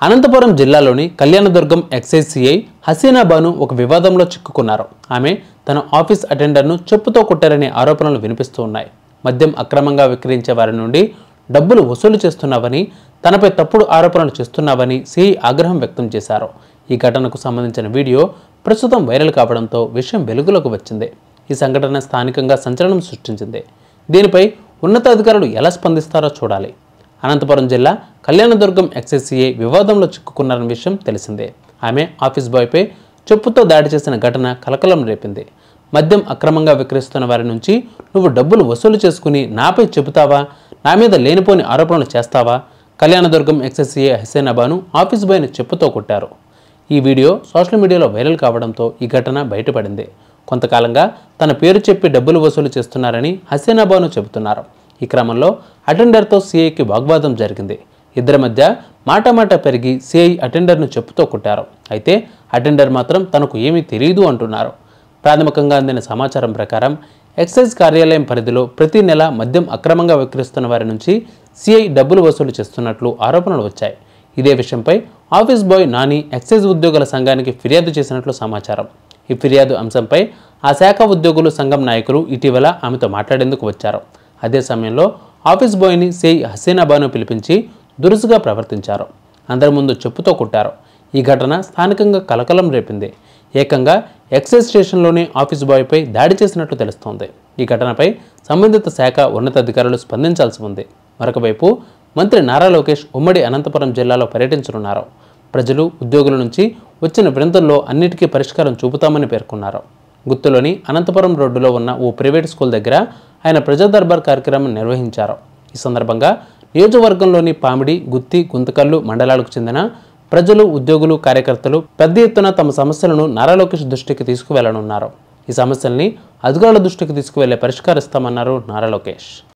అనంతపురం జిల్లాలోని Kalyandurg excise CI Haseena Banu ఒక వివాదంలో చిక్కుకున్నారు. ఆమె తన ఆఫీస్ అటెండర్ను చెప్పుతో కొట్టారనే ఆరోపణలు వినిపిస్తూ ఉన్నాయి. మద్యం అక్రమంగా విక్రయించే వారి నుండి డబ్బులు వసూలు చేస్తున్నావని, తనపై తప్పుడు ఆరోపణలు చేస్తున్నావని సిఐ ఆగ్రహం వ్యక్తం చేశారు. ఈ ఘటనకు సంబంధించిన వీడియో ప్రస్తుతం వైరల్ కావడంతో విషయం వెలుగులోకి వచ్చింది. ఈ సంఘటన స్థానికంగా సంచలనం సృష్టించింది. దీనిపై ఉన్నతాధికారులు ఎలా స్పందిస్తారో చూడాలి. అనంతపురం జిల్లా కళ్యాణదుర్గం ఎక్సైజ్ సిఐ వివాదంలో చిక్కుకున్నారన్న విషయం తెలిసిందే. ఆమె ఆఫీస్ బాయ్పై చెప్పుతో దాడి చేసిన ఘటన కలకలం రేపింది. మద్యం అక్రమంగా విక్రయిస్తున్న వారి నుంచి నువ్వు డబ్బులు వసూలు చేసుకుని నాపై చెబుతావా, నా మీద లేనిపోని ఆరోపణలు చేస్తావా? Kalyanadurgam excise CI Haseena Banu office బాయ్ని చెప్పుతో కొట్టారు. ఈ వీడియో సోషల్ మీడియాలో వైరల్ కావడంతో ఈ ఘటన బయటపడింది. కొంతకాలంగా తన పేరు చెప్పి డబ్బులు వసూలు చేస్తున్నారని హసీనా బాను చెబుతున్నారు. ఈ క్రమంలో అటెండర్తో సిఐకి వాగ్వాదం జరిగింది. ఇద్దరి మధ్య మాట పెరిగి సిఐ అటెండర్ను చెప్పుతో కొట్టారు. అయితే అటెండర్ మాత్రం తనకు ఏమీ తెలియదు అంటున్నారు. ప్రాథమికంగా అందిన సమాచారం ప్రకారం ఎక్సైజ్ కార్యాలయం పరిధిలో ప్రతి నెల మద్యం అక్రమంగా విక్రయిస్తున్న వారి నుంచి సిఐ డబ్బులు వసూలు చేస్తున్నట్లు ఆరోపణలు వచ్చాయి. ఇదే విషయంపై ఆఫీస్ బాయ్ నాని ఎక్సైజ్ ఉద్యోగుల సంఘానికి ఫిర్యాదు చేసినట్లు సమాచారం. ఈ ఫిర్యాదు అంశంపై ఆ శాఖ ఉద్యోగులు సంఘం నాయకులు ఇటీవల ఆమెతో మాట్లాడేందుకు వచ్చారు. అదే సమయంలో ఆఫీస్ బాయ్ని సిఐ హసీనా బాను పిలిపించి దురుసుగా ప్రవర్తించారు. అందరి ముందు చెప్పుతో కొట్టారు. ఈ ఘటన స్థానికంగా కలకలం రేపింది. ఏకంగా ఎక్సైజ్ స్టేషన్లోని ఆఫీస్ బాయ్పై దాడి చేసినట్లు తెలుస్తోంది. ఈ ఘటనపై సంబంధిత శాఖ ఉన్నతాధికారులు స్పందించాల్సి ఉంది. మరొకవైపు మంత్రి నారా లోకేష్ ఉమ్మడి అనంతపురం జిల్లాలో పర్యటించనున్నారు. ప్రజలు, ఉద్యోగుల నుంచి వచ్చిన వినతుల్లో అన్నిటికీ పరిష్కారం చూపుతామని పేర్కొన్నారు. గుత్తులోని అనంతపురం రోడ్డులో ఉన్న ఓ ప్రైవేట్ స్కూల్ దగ్గర ఆయన ప్రజా దర్బార్ కార్యక్రమం నిర్వహించారు. ఈ సందర్భంగా నియోజకవర్గంలోని పామిడి, గుత్తి, గుంతకల్లు మండలాలకు చెందిన ప్రజలు, ఉద్యోగులు, కార్యకర్తలు పెద్ద ఎత్తున తమ సమస్యలను నారా లోకేష్ దృష్టికి తీసుకువెళ్లనున్నారు. ఈ సమస్యల్ని అధికారుల దృష్టికి తీసుకువెళ్లే పరిష్కరిస్తామన్నారు నారా లోకేష్.